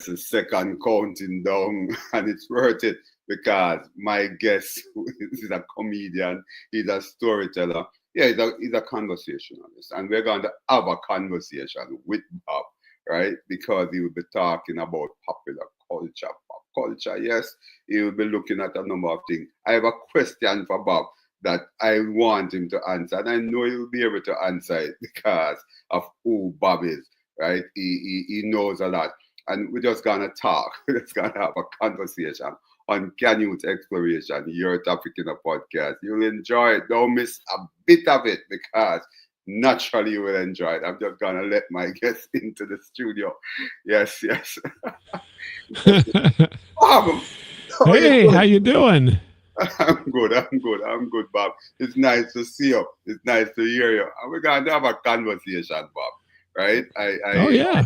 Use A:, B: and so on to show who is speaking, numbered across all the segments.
A: the second counting down, and it's worth it because my guest is a comedian, he's a storyteller. Yeah, he's a conversationalist, and we're going to have a conversation with Bob, right? Because he will be talking about popular culture, pop culture. Yes, he will be looking at a number of things. I have a question for Bob that I want him to answer, and I know he'll be able to answer it because of who Bob is, right? He knows a lot, and we're just gonna talk. We're just gonna have a conversation on Canute exploration, your topic in a podcast. You'll enjoy it. Don't miss a bit of it because naturally you will enjoy it. I'm just gonna let my guests into the studio. Yes. Bob,
B: hey, how you doing?
A: I'm good, Bob. It's nice to see you. It's nice to hear you. And we're going to have a conversation, Bob. Right?
B: Oh yeah.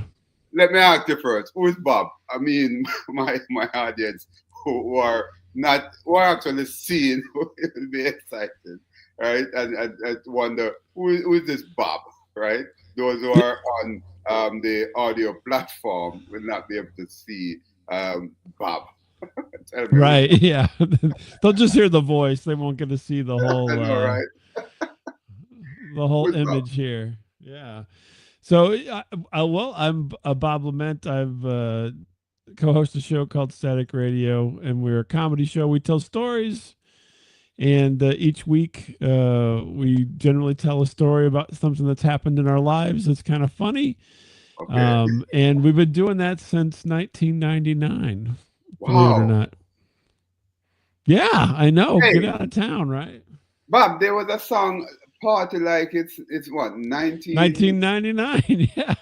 A: Let me ask you first. Who is Bob? I mean, my audience who are actually seeing will be excited, right? And wonder who is this Bob, right? Those who are on the audio platform will not be able to see Bob.
B: Right. Yeah. They'll just hear the voice. They won't get to see the whole
A: I know, right?
B: the whole image here. Yeah. So, I'm Bob LeMent. I've co-host a show called Static Radio, and we're a comedy show. We tell stories, and each week we generally tell a story about something that's happened in our lives that's kind of funny.
A: Okay.
B: And we've been doing that since 1999.
A: Wow.
B: Believe it or not. Yeah, I know.
A: Hey,
B: get out of town, right?
A: Bob, there was a song party like it's what
B: 1999. Yeah.
A: Yeah,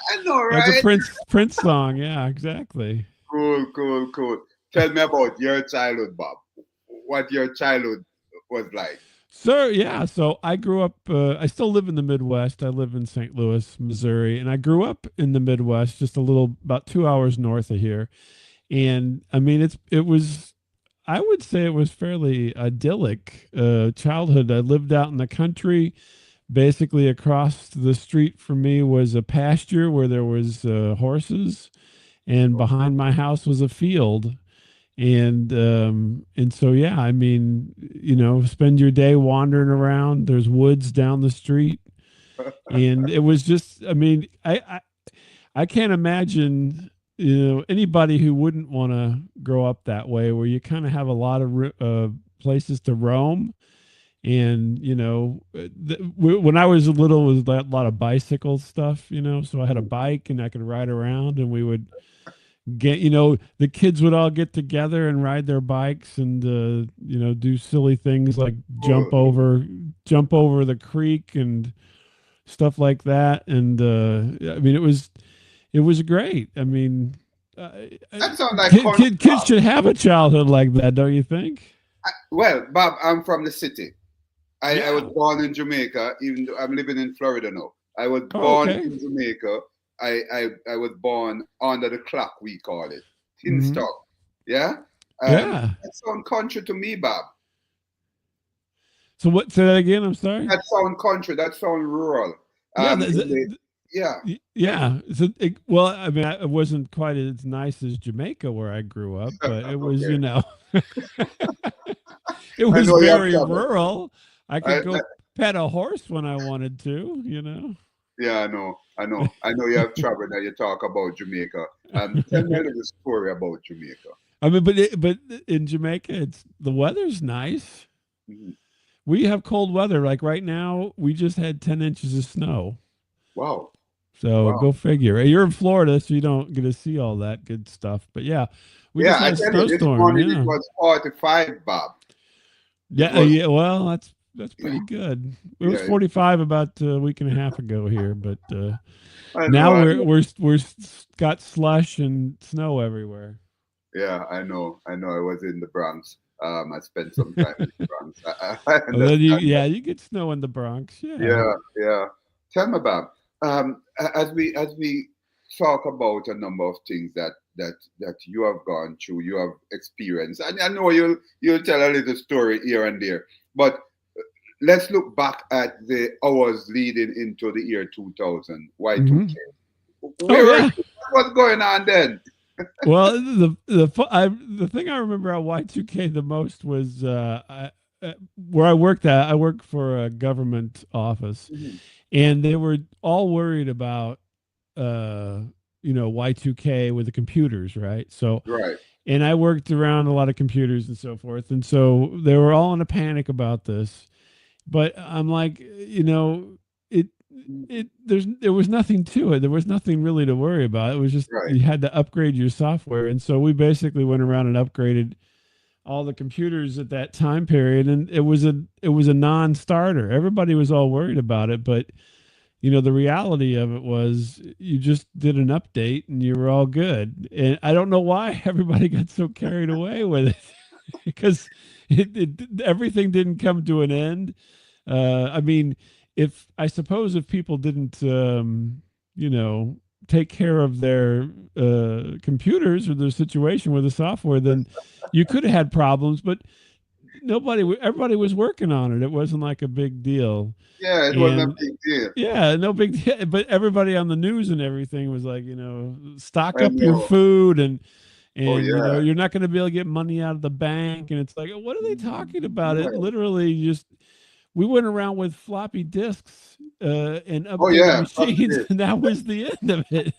A: I know,
B: That's a
A: right?
B: Prince song. Yeah, exactly.
A: Cool. Tell me about your childhood, Bob. What your childhood was like.
B: So yeah, so I grew up. I still live in the Midwest. I live in St. Louis, Missouri, and I grew up in the Midwest, just a little, about 2 hours north of here. And I mean, it was. I would say it was fairly idyllic childhood. I lived out in the country. Basically, across the street from me was a pasture where there was horses, and behind my house was a field. And so yeah, I mean, spend your day wandering around. There's woods down the street, and it was just. I mean, I can't imagine anybody who wouldn't want to grow up that way, where you kind of have a lot of places to roam. And when I was little, it was a lot of bicycle stuff. So I had a bike and I could ride around, and we would get the kids would all get together and ride their bikes and do silly things like jump over the creek and stuff like that. And I mean, it was great. I mean,
A: That sounds like
B: kids should have a childhood like that, don't you think?
A: Well, Bob, I'm from the city.
B: Yeah.
A: I was born in Jamaica, even though I'm living in Florida now. I was born in Jamaica. I was born under the clock, we call it. Tinstock. Yeah?
B: Yeah.
A: That sounds country to me, Bob.
B: So what? Say that again. I'm sorry.
A: That sound country. That sound rural.
B: Yeah. So well, I mean, it wasn't quite as nice as Jamaica where I grew up, but it was, it was very rural. I could go pet a horse when I wanted to,
A: Yeah, I know you have traveled and you talk about Jamaica. Tell me a little story about Jamaica.
B: I mean, but in Jamaica, the weather's nice.
A: Mm-hmm.
B: We have cold weather. Like right now, we just had 10 inches of snow.
A: Wow.
B: So go figure. You're in Florida, so you don't get to see all that good stuff. But yeah, we just had a snowstorm.
A: It was 45, Bob.
B: Yeah. Well, that's pretty good. It was 45 about a week and a half ago here, but now we're got slush and snow everywhere.
A: Yeah, I know. I was in the Bronx. I spent some time in the Bronx.
B: You get snow in the Bronx.
A: Yeah. Tell me, Bob. As we talk about a number of things that you have gone through, you have experienced, and I know you'll tell a little story here and there, but let's look back at the hours leading into the year 2000. Y2K. Where were you what's going on then?
B: Well, the thing I remember on Y2K the most was where I worked at. I worked for a government office,
A: Mhm.
B: and they were all worried about uh, Y2K with the computers, right? So,
A: Right.
B: and I worked around a lot of computers and so forth, and so they were all in a panic about this. But I'm like, it there was nothing to it. There was nothing really to worry about. It was just
A: Right.
B: you had to upgrade your software. And so we basically went around and upgraded all the computers at that time period, and it was a non-starter. Everybody was all worried about it, but the reality of it was you just did an update and you were all good. And I don't know why everybody got so carried away with it because everything didn't come to an end. I mean, if I suppose if people didn't, you know, take care of their computers or their situation with the software, then you could have had problems. But everybody was working on it. It wasn't like a big deal,
A: Yeah, it wasn't a
B: and
A: big deal.
B: yeah, no big deal. But everybody on the news and everything was like, stock
A: I
B: up your
A: know.
B: food
A: Oh
B: and
A: yeah.
B: you're not going to be able to get money out of the bank. And it's like, what are they talking about? It
A: Yeah.
B: literally just we went around with floppy disks and
A: Oh
B: updated
A: yeah. Fuck
B: machines,
A: this.
B: and that was the end of it.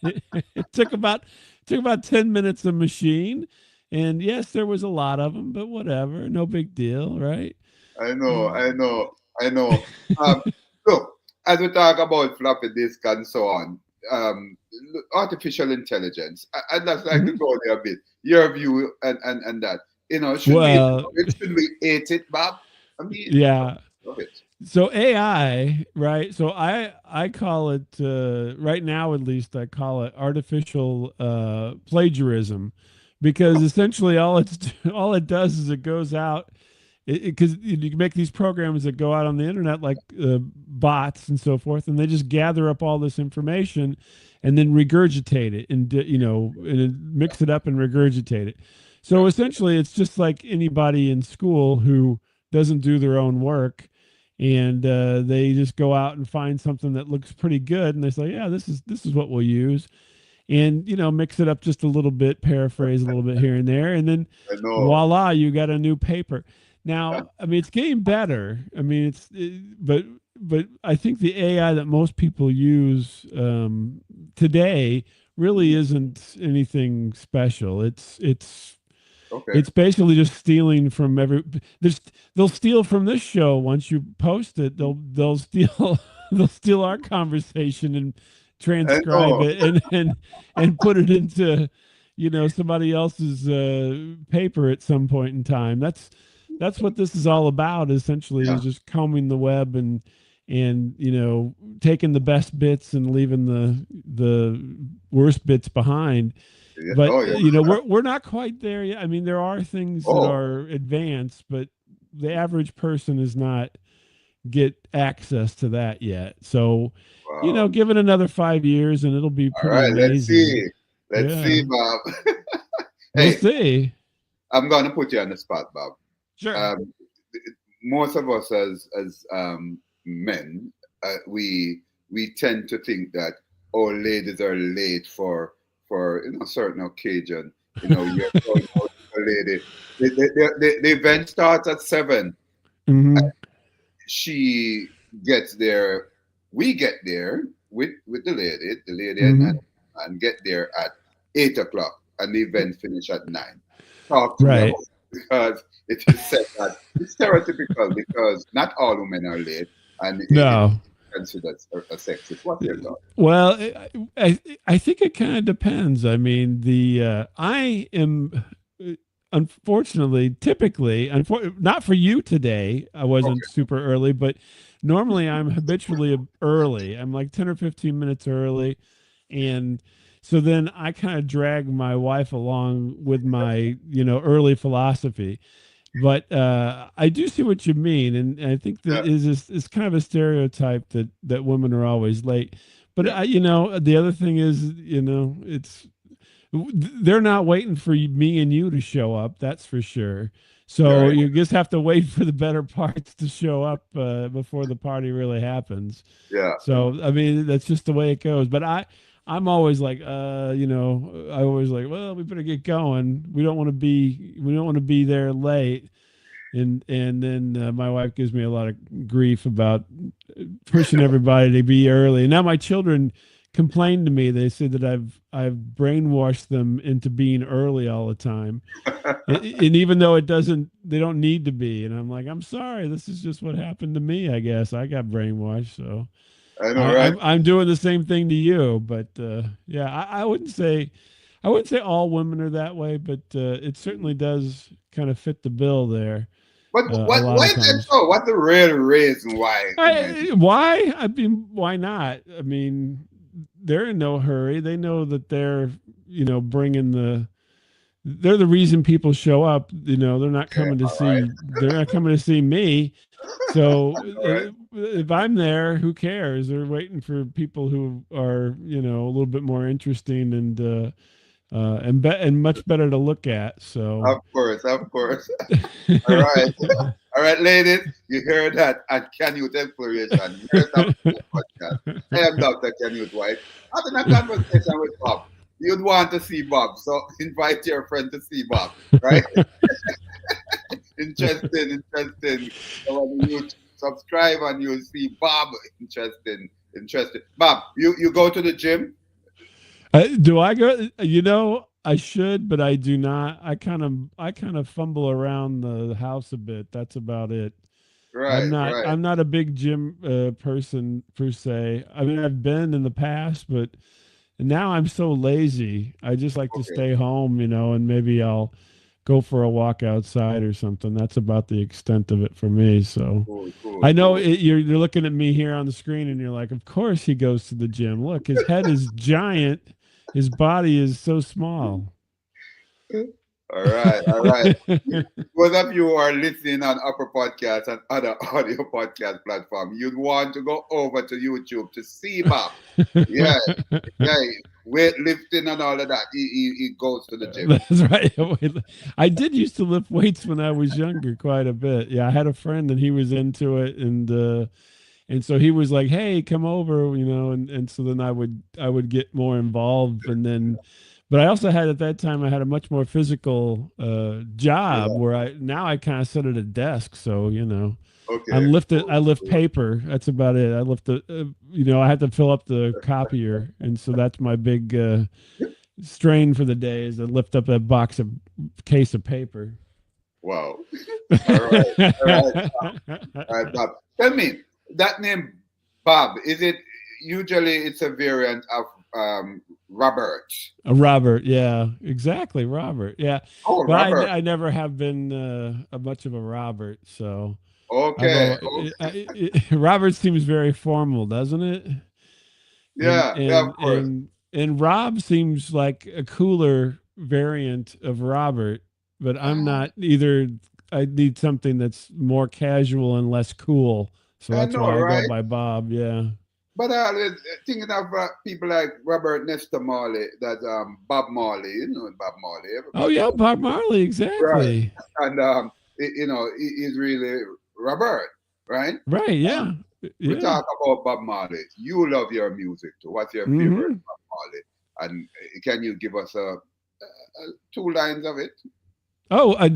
B: It took about 10 minutes a machine, and yes, there was a lot of them, but whatever, no big deal, right?
A: I know.
B: Mm.
A: I know. I know. Look, as we talk about floppy disk and so on, artificial intelligence. I'd just like to
B: Mhm.
A: go there a bit. Your view and that. Should we
B: Well,
A: love it? Should we hate it, Bob? I mean,
B: yeah.
A: love it.
B: So AI, right? So I call it right now, at least I call it artificial plagiarism, because essentially all it does is it goes out because you can make these programs that go out on the internet like bots and so forth, and they just gather up all this information and then regurgitate it and mix it up and regurgitate it. So
A: Yeah.
B: essentially, it's just like anybody in school who doesn't do their own work, and they just go out and find something that looks pretty good, and they say, "Yeah, this is what we'll use." And mix it up just a little bit, paraphrase a little bit here and there, and then
A: I know.
B: voila, you got a new paper. Now, I mean, it's getting better. I mean, but I think the AI that most people use today really isn't anything special.
A: Okay.
B: It's basically just stealing from there's they'll steal from this show. Once you post it, they'll steal they'll steal our conversation and
A: I
B: transcribe
A: know.
B: it and put it into somebody else's paper at some point in time. That's what this is all about, essentially,
A: Yeah.
B: is just combing the web and taking the best bits and leaving the worst bits behind.
A: Yeah.
B: But
A: Oh yeah.
B: we're not quite there yet. I mean, there are things that
A: Oh
B: are advanced, but the average person is not get access to that yet. So,
A: wow.
B: give it another 5 years and it'll be
A: All
B: pretty
A: right. Let's
B: amazing.
A: see. Let's see,
B: Yeah,
A: Bob.
B: we'll
A: Hey,
B: see.
A: I'm gonna put you on the spot, Bob.
B: Sure.
A: Um, most of us as men, we tend to think that our ladies are late for certain occasion. You're going out with a lady. The event starts at 7.
B: Hmm.
A: She gets there. We get there with the lady
B: Hmm.
A: and get there at 8 o'clock, and the event finish at 9. Talk to me about
B: Right.
A: it, because it is said that it's stereotypical because not all women are late, and it's
B: No.
A: considered a sexist. What's your thought?
B: Well, I think it kind of depends. I mean, I am unfortunately typically not for you today. I wasn't
A: Okay,
B: super early, but normally I'm habitually early. I'm like 10 or 15 minutes early, and so then I kind of drag my wife along with my early philosophy. But I do see what you mean, and I think that
A: yeah,
B: is kind of a stereotype that women are always late. But
A: yeah,
B: the other thing is, it's they're not waiting for me and you to show up. That's for sure.
A: you're
B: So
A: right.
B: you just have to wait for the better parts to show up before the party really happens.
A: Yeah,
B: So I mean, that's just the way it goes. But I'm always like, I always like, well, we better get going. We don't want to be there late. And then my wife gives me a lot of grief about pushing everybody to be early. And now my children complain to me. They say that I've brainwashed them into being early all the time. And even though they don't need to be. And I'm like, I'm sorry, this is just what happened to me. I guess I got brainwashed. So
A: I know, right?
B: I'm doing the same thing to you. But yeah, I wouldn't say all women are that way, but it certainly does kind of fit the bill there.
A: But
B: A lot
A: why
B: of
A: is that
B: times.
A: so? What's the real reason why?
B: Why? I mean, why not? I mean, they're in no hurry. They know that they're, bringing they're the reason people show up.
A: Okay, all right,
B: they're not coming to see me. So
A: all right.
B: if I'm there, who cares? They're waiting for people who are, a little bit more interesting and much better to look at. So,
A: Of course, of course. All right. All right, ladies, you heard that at Canute Exploration. Here's our podcast. I am Dr. Canute White. Having a conversation with Bob. You'd want to see Bob, so invite your friend to see Bob, right? Interesting, interesting. So when you subscribe and you'll see Bob. Interesting, interesting. Bob, you go to the gym?
B: Do I go? I should, but I do not. I kind of fumble around the house a bit. That's about it.
A: Right, right.
B: I'm not a big gym person per se. I mean, I've been in the past, but now I'm so lazy. I just like to
A: Okay.
B: stay home, and maybe I'll go for a walk outside or something. That's about the extent of it for me. So
A: Cool, cool,
B: I know
A: cool.
B: you're looking at me here on the screen, and you're like, of course he goes to the gym. Look, his head is giant. His body is so small.
A: All right, all right. Those of you who are listening on Upper Podcasts and other audio podcast platform, you'd want to go over to YouTube to see Bob. Yeah, yeah, weightlifting and all of that. He goes to the gym.
B: That's right. I did used to lift weights when I was younger, quite a bit. Yeah, I had a friend and he was into it, and so he was like, "Hey, come over," and so then I would get more involved, and then, but I also had at that time I had a much more physical job
A: Yeah.
B: where I kind of sit at a desk, so
A: Okay.
B: I
A: Cool,
B: lift
A: cool.
B: paper. That's about it. I lift I had to fill up the copier, and so that's my big strain for the day is to lift up that case of paper.
A: Wow. All right. All right. All right, Bob. Tell me that name, Bob. Is it usually it's a variant of Robert?
B: Robert, yeah, exactly, Robert, yeah.
A: Oh,
B: But
A: Robert.
B: I never have been a much of a Robert, so I've
A: Okay.
B: always, Robert seems very formal, doesn't it? And
A: Yeah. Yeah. Of
B: and
A: course.
B: and and Rob seems like a cooler variant of Robert, but I'm
A: Ah,
B: not either. I need something that's more casual and less cool, so
A: I
B: that's
A: know,
B: why I go
A: right?
B: by Bob. Yeah.
A: But thinking of people like Robert Nesta Marley, that Bob Marley, you know Bob Marley,
B: Oh
A: everybody
B: yeah,
A: knows.
B: Bob Marley,
A: Right.
B: exactly.
A: And he's really Robert, right?
B: Right.
A: Um,
B: Yeah.
A: we
B: Yeah.
A: talk about Bob Marley. You love your music too. What's your favorite
B: Hmm.
A: Bob Marley? And can you give us two lines of it?
B: Oh, I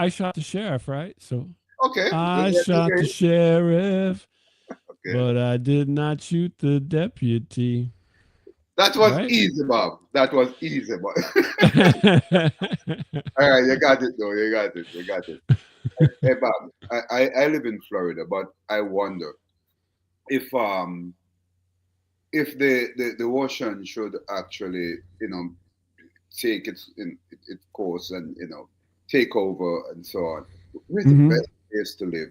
B: shot the sheriff, right? So
A: Okay,
B: I
A: let's
B: shot
A: hear
B: the
A: it.
B: sheriff,
A: Okay,
B: but I did not shoot the deputy.
A: that was
B: Right?
A: easy, Bob. That was easy, Bob. All right, you got it, though. You got it. You got it. Hey, Bob. I live in Florida, but I wonder if the ocean should actually take its course and take over and so on. Where's the
B: Hmm.
A: best place to live?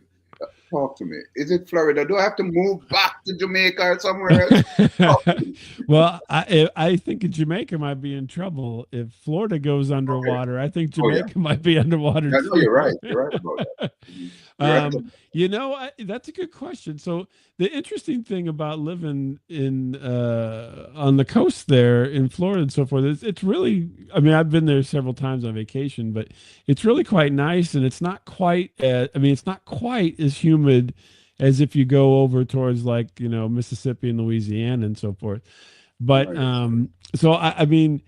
A: Talk to me. Is it Florida? Do I have to move back to Jamaica or somewhere else? Talk to me.
B: Well, I think Jamaica might be in trouble if Florida goes
A: Okay.
B: underwater. I think
A: Oh yeah.
B: Jamaica might be underwater
A: Yeah, no,
B: too.
A: you're right. You're right about that. Mhm. You're right.
B: That's a good question. So the interesting thing about living in on the coast there in Florida and so forth is it's really. I mean, I've been there several times on vacation, but it's really quite nice, and it's not quite. I mean, it's not quite as humid as if you go over towards like, Mississippi and Louisiana and so forth. But
A: Right.
B: so I mean,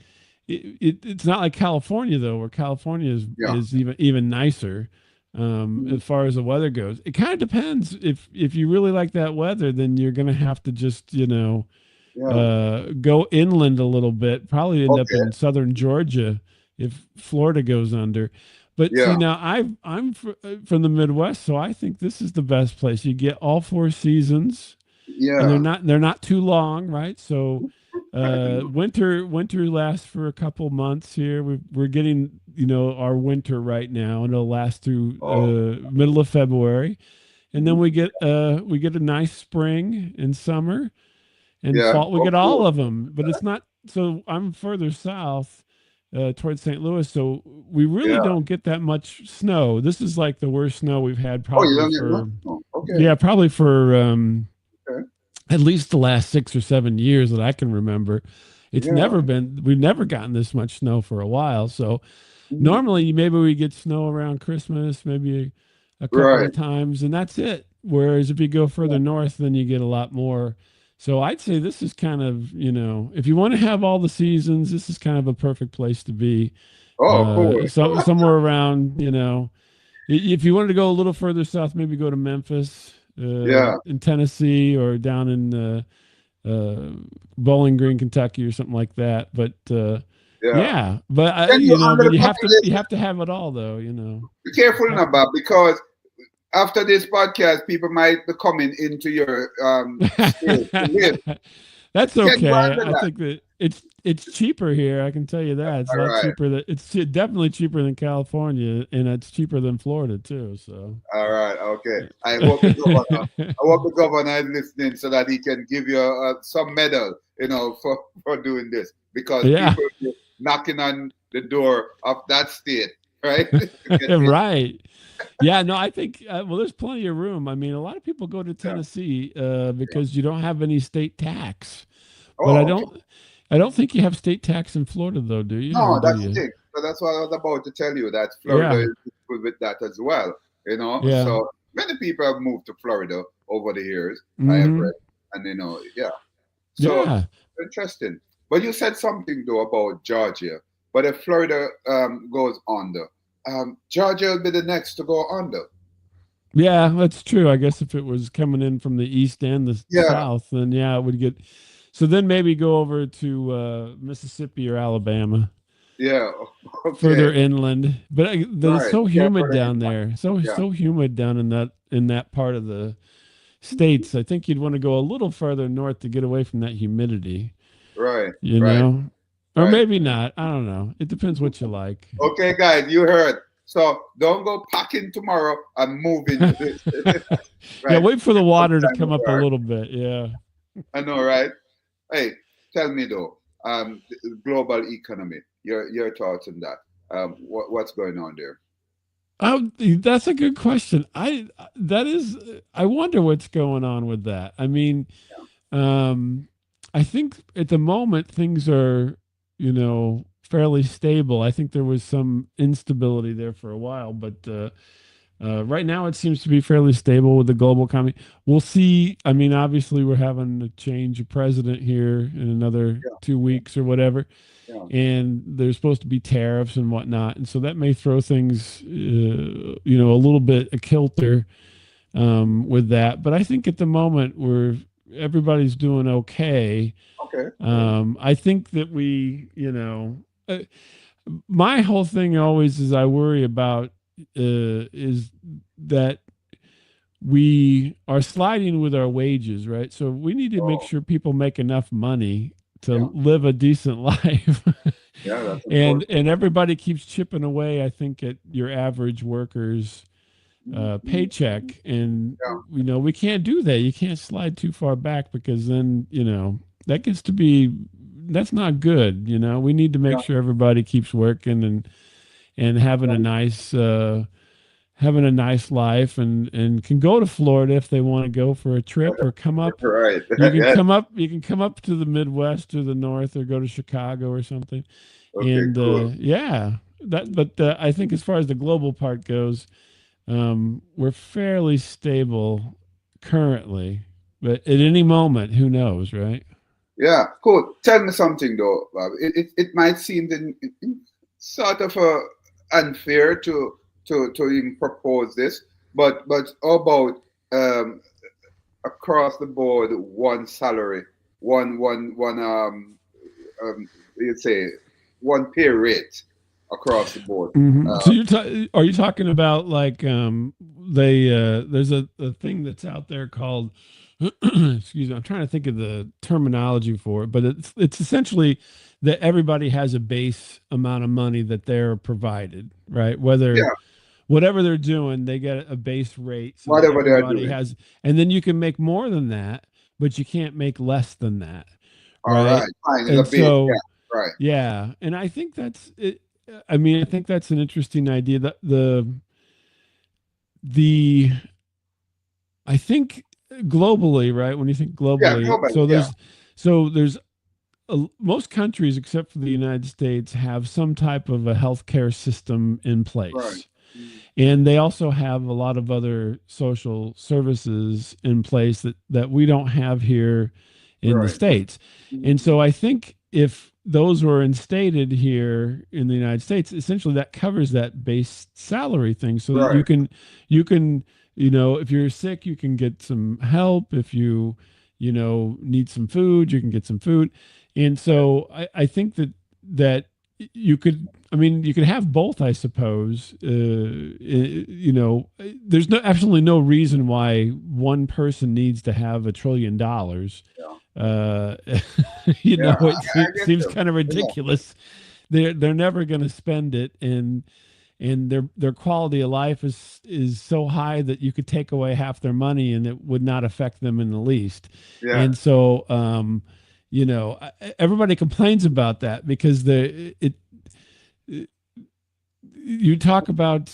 B: it's not like California though, where California
A: Yeah.
B: is even nicer
A: Mhm.
B: as far as the weather goes. It kind of depends. If you really like that weather, then you're gonna have to just
A: Yeah.
B: go inland a little bit. Probably end up
A: Okay.
B: in southern Georgia if Florida goes under. But see
A: Yeah.
B: now, from the Midwest, so I think this is the best place. You get all four seasons, and
A: Yeah.
B: they're not too long, right? So
A: I know.
B: winter lasts for a couple months here. We're getting our winter right now, and it'll last through
A: Oh,
B: middle of February, and then
A: mhm.
B: we get a nice spring and summer and
A: Yeah.
B: fall. We
A: Oh,
B: get all
A: cool.
B: of them, but it's not. So I'm further south. Towards St. Louis, so we really
A: Yeah.
B: don't get that much snow. This is like the worst snow we've had
A: Oh, you
B: probably
A: don't get no?
B: for
A: No. Okay.
B: yeah, probably for
A: Okay.
B: at least the last 6 or 7 years that I can remember.
A: Yeah.
B: We've never gotten this much snow for a while. So
A: Mhm.
B: normally maybe we get snow around Christmas, maybe a couple
A: Right.
B: of times, and that's it. Whereas if you go
A: Yeah.
B: further north, then you get a lot more. So I'd say this is kind of, if you want to have all the seasons, this is kind of a perfect place to be.
A: Oh, cool.
B: So somewhere around, if you wanted to go a little further south, maybe go to Memphis,
A: Yeah.
B: in Tennessee, or down in uh, Bowling Green, Kentucky, or something like that. But
A: Yeah.
B: yeah, but
A: Then you under
B: but
A: the
B: you
A: population.
B: have to have it all, though.
A: Be careful
B: Have
A: now, Bob, because after this podcast, people might be coming into your state to live.
B: That's
A: Can you
B: okay.
A: handle
B: I
A: that?
B: think that it's cheaper here. I can tell you that it's a
A: All
B: lot
A: right.
B: cheaper. Definitely cheaper than California, and it's cheaper than Florida too. So.
A: All right. Okay. I hope the governor is listening so that he can give you some medal, for doing this, because
B: Yeah.
A: people are knocking on the door of that state, right? To get in.
B: Right. Yeah, no, I think well, there's plenty of room. I mean, a lot of people go to
A: Yeah.
B: Tennessee
A: Yeah.
B: because you don't have any state tax. But
A: Oh, okay.
B: I don't think you have state tax in Florida though, do you? Or
A: No,
B: do
A: that's the
B: you?
A: thing. So that's what I was about to tell you, that Florida
B: Yeah.
A: is good with that as well.
B: Yeah.
A: So many people have moved to Florida over the years. I have
B: Hmm.
A: read, and yeah. So
B: Yeah.
A: interesting. But you said something though about Georgia. But if Florida goes under, Georgia will be the next to go under.
B: Yeah, that's true. I guess if it was coming in from the east and the
A: Yeah,
B: south, then yeah, it would get. So then maybe go over to Mississippi or Alabama,
A: yeah.
B: further
A: Okay.
B: inland. But it's
A: Right.
B: so
A: Yeah,
B: humid
A: further
B: down
A: inland.
B: there. So
A: Yeah.
B: so humid down in that part of the states. I think you'd want to go a little further north to get away from that humidity.
A: Right.
B: You
A: Right.
B: know, or
A: Right.
B: maybe not. I don't know. It depends what you like.
A: Okay, guys, you heard. So don't go packing tomorrow and move into this.
B: Yeah,
A: Right.
B: wait for the
A: What
B: water to
A: time
B: come
A: we
B: up a
A: are.
B: little bit. Yeah.
A: I know, right? Hey, tell me though, the global economy. Your thoughts on that? What's going on there?
B: Oh, that's a good question. I wonder what's going on with that. I mean, um, I think at the moment things are, fairly stable. I think there was some instability there for a while, but right now it seems to be fairly stable with the global economy. We'll see. I mean, obviously we're having a change of president here in another
A: Yeah,
B: 2 weeks or whatever,
A: yeah,
B: and there's supposed to be tariffs and whatnot, and so that may throw things, a little bit a kilter with that. But I think at the moment everybody's doing okay.
A: okay, okay.
B: I think that my whole thing always is I worry about is that we are sliding with our wages, right? So we need to make
A: Oh,
B: sure people make enough money to
A: yeah,
B: live a decent life.
A: yeah, that's
B: and
A: important.
B: and everybody keeps chipping away, I think, at your average worker's
A: Mhm, mhm, mhm.
B: paycheck. And
A: Yeah,
B: we can't do that. You can't slide too far back because then, that gets to be that's not good. We need to make
A: yeah,
B: sure everybody keeps working and having a nice life and can go to Florida if they want to go for a trip or come up.
A: right. Yeah.
B: You can come up to the Midwest or the North or go to Chicago or something.
A: Okay,
B: And
A: cool.
B: yeah, but I think as far as the global part goes, we're fairly stable currently, but at any moment, who knows, right?
A: Yeah, cool. Tell me something though, Bob. It might seem sort of unfair to even propose this, but how about um, across the board one salary, one you say one pay rate across the board.
B: So are you talking about like there's a thing that's out there called excuse me, I'm trying to think of the terminology for it, but it's essentially that everybody has a base amount of money that they're provided, right?
A: Yeah,
B: Whatever they're doing, they get a base rate so that
A: whatever they are
B: everybody
A: doing.
B: has, and then you can make more than that, but you can't make less than that,
A: All
B: right?
A: right, fine. It's a
B: And
A: base. Yeah,
B: so,
A: right.
B: yeah, and I think that's it. I mean, I think that's an interesting idea. That the I think globally, right? When you think
A: Yeah,
B: globally,
A: nobody. Yeah,
B: so there's most countries except for the United States have some type of a healthcare system in
A: right.
B: place.
A: Mm,
B: And they also have a lot of other social services in place that we don't have here in the
A: right.
B: States. And
A: Mm,
B: so I think if those were instated here in the United States, essentially that covers that base salary thing so that
A: right.
B: you can, if you're sick, you can get some help. If you need some food, you can get some food. And so I think that you could, I mean, you could have both, I suppose. There's absolutely no reason why one person needs to have $1 trillion.
A: Yeah,
B: Uh,
A: yeah. I
B: it
A: get
B: seems
A: you.
B: kind of
A: Yeah,
B: ridiculous. They're never going to spend it, and their quality of life is so high that you could take away half their money and it would not affect them in the least.
A: yeah.
B: And so, everybody complains about that because you talk about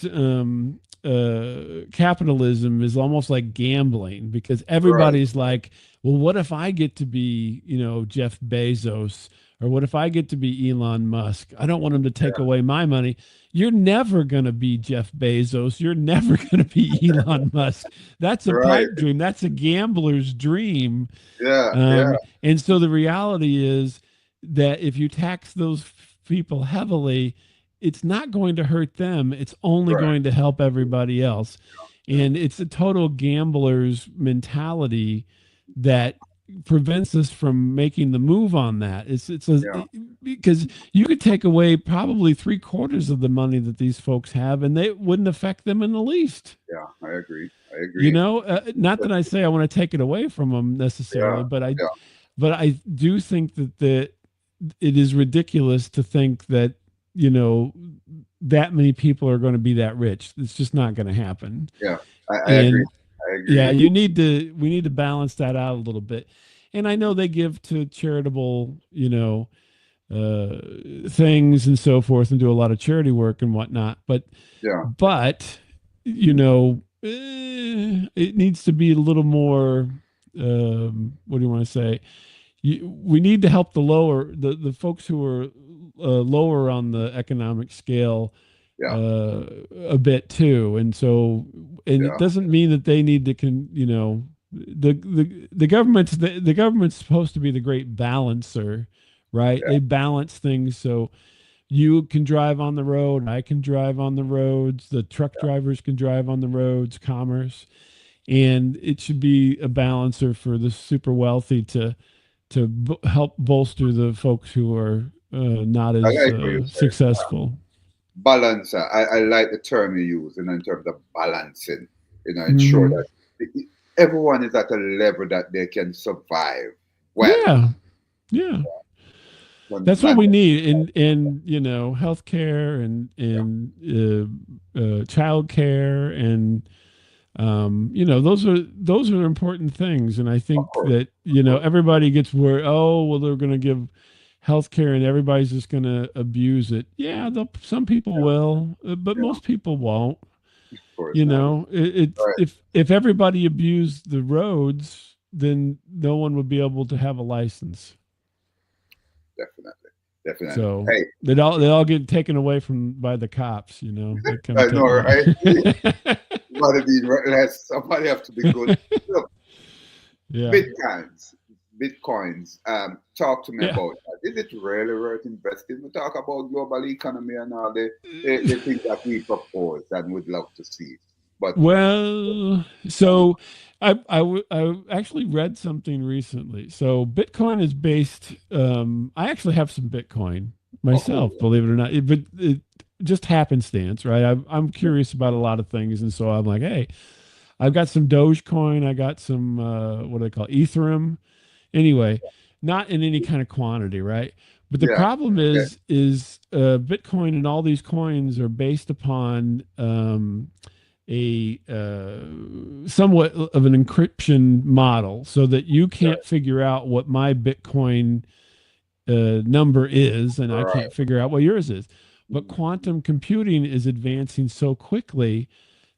B: capitalism is almost like gambling because
A: Right.
B: everybody's like, well, what if I get to be, Jeff Bezos, or what if I get to be Elon Musk? I don't want him to take away my money. You're never going to be Jeff Bezos. You're never going to be Elon Musk. That's a
A: Right.
B: pipe dream. That's a gambler's dream.
A: Yeah. Yeah.
B: And so the reality is that if you tax those people heavily, it's not going to hurt them. It's only
A: Right.
B: going to help everybody else.
A: Yeah.
B: And it's a total gambler's mentality that prevents us from making the move on that.
A: Yeah.
B: Because you could take away probably 3/4 of the money that these folks have, and they wouldn't affect them in the least.
A: Yeah. I agree. I agree.
B: Not that I say I want to take it away from them
A: Yeah.
B: necessarily,
A: Yeah.
B: but I do think that it is ridiculous to think that you know that many people are going to be that rich. It's just not going to happen.
A: Yeah. I agree.
B: And
A: I
B: yeah,
A: agree.
B: we need to balance that out a little bit. And I know they give to charitable, things and so forth, and do a lot of charity work and whatnot.
A: Yeah.
B: But it needs to be a little more. What do you want to say? We need to help the folks who are lower on the economic scale
A: Yeah.
B: a bit too. And so, and it
A: Yeah.
B: doesn't mean that they need to the government's supposed to be the great balancer, right?
A: Yeah.
B: They balance things so you can drive on the road, I can drive on the roads, the truck drivers can drive on the roads, commerce, and it should be a balancer for the super wealthy to help bolster the folks who are not
A: I
B: as
A: like what you said.
B: successful.
A: Balance. I like the term you use, in terms of balancing. Ensure
B: Hmm.
A: that everyone is at a level that they can survive well.
B: Yeah, yeah. That's what
A: And
B: we need in healthcare
A: yeah,
B: and child care and those are important things. And I
A: of
B: think
A: course,
B: that
A: of course.
B: everybody gets worried. Oh, well, they're going to give healthcare and everybody's just going to abuse it. Yeah, some people
A: Yeah,
B: will, but
A: yeah,
B: most people won't.
A: of course not.
B: It's
A: Right.
B: if everybody abused the roads, then no one would be able to have a license.
A: Definitely. Definitely.
B: So
A: Hey,
B: they all get taken away by the cops. They come
A: I know, right?
B: take.
A: Somebody have to be good. Look,
B: Yeah.
A: Bitcoins, bitcoins. Talk to me
B: Yeah.
A: about that. Is it really worth investing? We talk about global economy and all the things that we propose and would love to see. But
B: Well, so I actually read something recently. So Bitcoin is based. I actually have some Bitcoin
A: oh, cool.
B: myself, believe it or not. But it just happenstance, right? I'm curious about a lot of things, and so I'm like, hey, I've got some Dogecoin. I got some what do they call Ethereum. Anyway, not in any kind of quantity, right? But the
A: Yeah.
B: problem
A: Okay.
B: is Bitcoin and all these coins are based upon a somewhat of an encryption model, so that you can't figure out what my Bitcoin number is, and I
A: Right.
B: can't figure out what yours is. But
A: Mhm.
B: quantum computing is advancing so quickly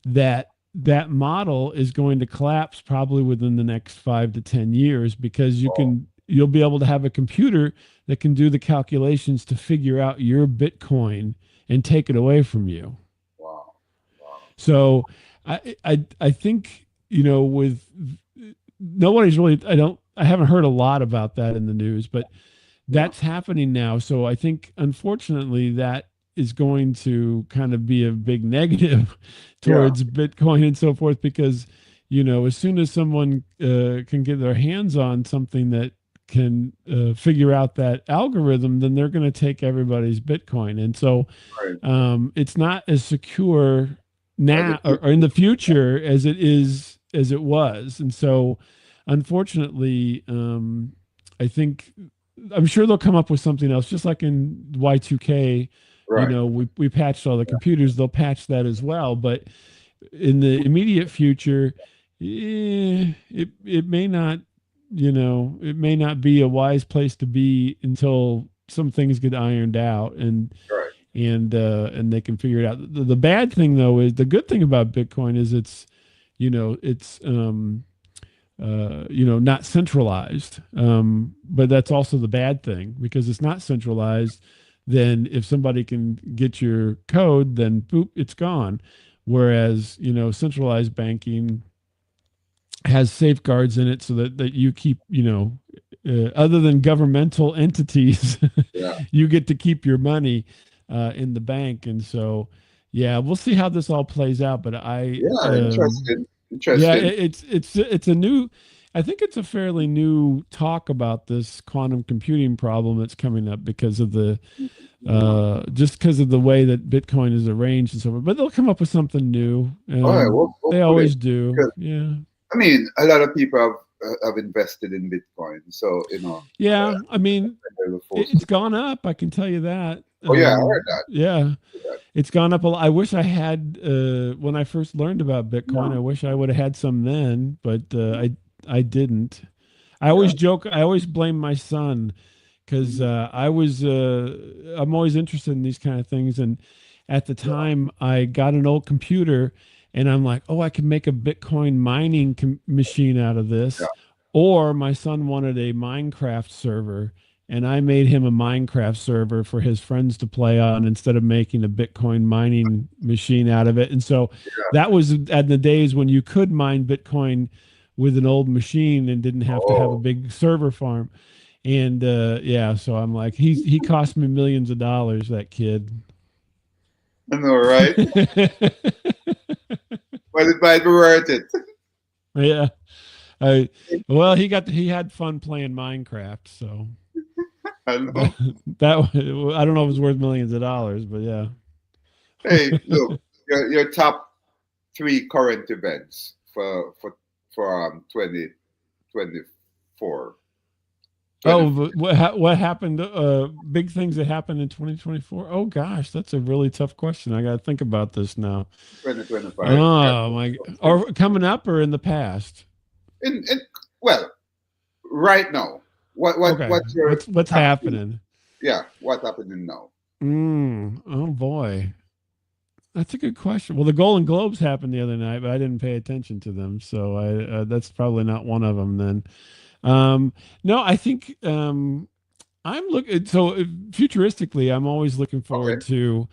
B: that that model is going to collapse probably within the next 5 to 10 years, because
A: Oh,
B: you'll be able to have a computer that can do the calculations to figure out your Bitcoin and take it away from you.
A: wow. Wow.
B: So I think, with nobody's really, I haven't heard a lot about that in the news, but
A: Yeah.
B: that's happening now. So I think, unfortunately, that is going to kind of be a big negative
A: Yeah.
B: towards Bitcoin and so forth, because, as soon as someone can get their hands on something that can figure out that algorithm, then they're going to take everybody's Bitcoin. And so
A: Right.
B: it's not as secure
A: As
B: now,
A: it
B: or in the future, as it was. And so, unfortunately, I think, I'm sure they'll come up with something else, just like in Y2K.
A: right.
B: We patched all the computers. They'll patch that as well. But in the immediate future, it may not, it may not be a wise place to be until some things get ironed out,
A: Right.
B: and they can figure it out. The bad thing, though, is the good thing about Bitcoin is it's not centralized. But that's also the bad thing, because it's not centralized. Then if somebody can get your code, then boop, it's gone. Whereas, centralized banking has safeguards in it, so that you keep, other than governmental entities,
A: Yeah.
B: you get to keep your money in the bank. And so, yeah, we'll see how this all plays out. But
A: Yeah. Interesting.
B: yeah,
A: Interesting.
B: it's a new. I think it's a fairly new talk about this quantum computing problem that's coming up, because of the
A: Mhm.
B: just because of the way that Bitcoin is arranged and so forth. But they'll come up with something new.
A: All right.
B: They
A: Hopefully,
B: always do.
A: because
B: Yeah.
A: I mean, a lot of people have invested in Bitcoin, so
B: Yeah. I mean,
A: they were forced
B: it's
A: to go.
B: gone up. I can tell you that.
A: Oh yeah, I heard that.
B: Yeah,
A: Heard
B: it's gone up a lot. I wish I had, when I first learned about Bitcoin, I
A: that.
B: wish I would have had some then, but
A: Yeah.
B: I didn't. I
A: Yeah.
B: always joke. I always blame my son, because
A: Mhm.
B: I'm always interested in these kind of things. And at the
A: Yeah.
B: time, I got an old computer, and I'm like, oh, I can make a Bitcoin mining machine out of
A: Yeah.
B: this. Or my son wanted a Minecraft server, and I made him a Minecraft server for his friends to play on, instead of making a Bitcoin mining machine out of it. And so that was at the days when you could mine Bitcoin with an old machine and didn't have to have a
A: Oh,
B: big server farm. And yeah, so I'm like, he cost me millions of dollars, that kid.
A: I know, right? But it might be worth it.
B: Yeah. I Well, he had fun playing Minecraft, so
A: I
B: that
A: know.
B: I don't know if it's worth millions of dollars, but yeah.
A: Hey, look, your top three current events for 2024.
B: Oh,
A: 20,
B: what happened? Big things that happened in 2024. Oh gosh, that's a really tough question. I got to think about this now.
A: 2025.
B: Oh my, or coming up or in the past?
A: In well, right now,
B: Okay,
A: what's your
B: what's
A: top three?
B: happening?
A: Yeah, what's happening now?
B: Oh boy, that's a good question. Well, the Golden Globes happened the other night, but I didn't pay attention to them, so that's probably not one of them then. No, I think I'm looking. So futuristically, I'm always looking forward
A: Okay.
B: to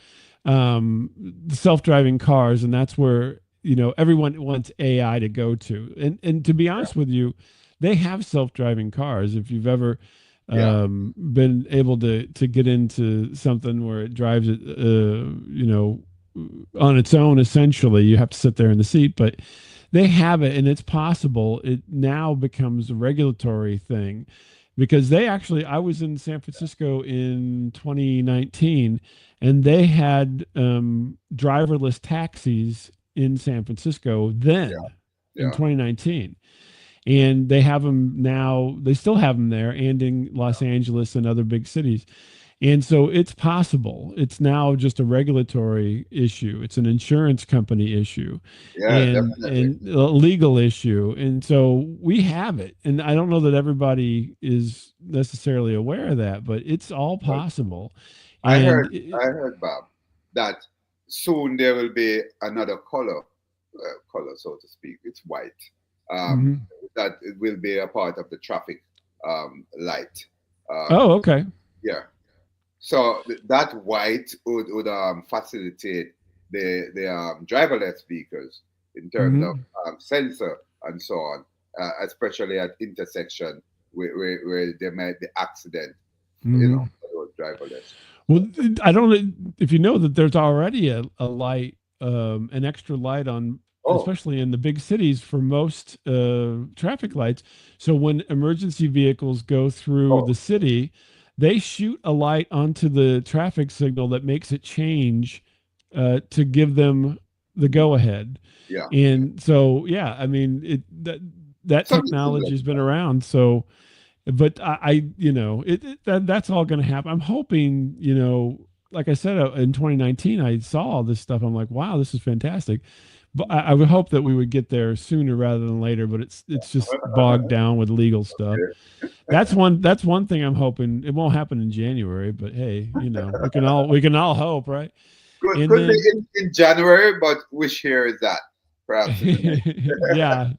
B: the self-driving cars, and that's where everyone wants AI to go to. And to be
A: Yeah.
B: honest with you, they have self-driving cars. If you've ever
A: Yeah.
B: been able to get into something where it drives it, on its own, essentially, you have to sit there in the seat, but they have it, and it's possible. It now becomes a regulatory thing because they actually, I was in San Francisco in 2019, and they had driverless taxis in San Francisco
A: Yeah.
B: then in
A: Yeah.
B: 2019, and they have them now. They still have them there, and in Los Angeles and other big cities. And so it's possible. It's now just a regulatory issue. It's an insurance company issue,
A: Yeah. Definitely.
B: and a legal issue. And so we have it. And I don't know that everybody is necessarily aware of that, but it's all
A: Well,
B: possible.
A: I
B: And
A: heard, I heard, Bob, that soon there will be another color, so to speak. It's white. Um,
B: mhm.
A: that it will be a part of the traffic light.
B: Oh,
A: Um,
B: okay.
A: yeah. So that white would facilitate the driverless vehicles in terms of
B: Hmm.
A: sensor and so on, especially at intersection where there might be accident,
B: Hmm.
A: for those driverless.
B: Well, I don't know if you know that there's already a light, an extra light on,
A: Oh,
B: especially in the big cities for most traffic lights. So when emergency vehicles go through
A: oh,
B: the city, they shoot a light onto the traffic signal that makes it change to give them the
A: mhm,
B: go ahead.
A: yeah.
B: And so, yeah, I mean, that
A: Something
B: technology
A: similar
B: has
A: to
B: been
A: that.
B: around. So, but that's all going to happen. I'm hoping, like I said, in 2019, I saw all this stuff. I'm like, wow, this is fantastic. But I would hope that we would get there sooner rather than later. But it's just bogged down with legal stuff. That's one thing I'm hoping it won't happen in January. But hey, we can all hope, right? And
A: Could be
B: then
A: in January, but which year is that? Perhaps in the next.
B: yeah,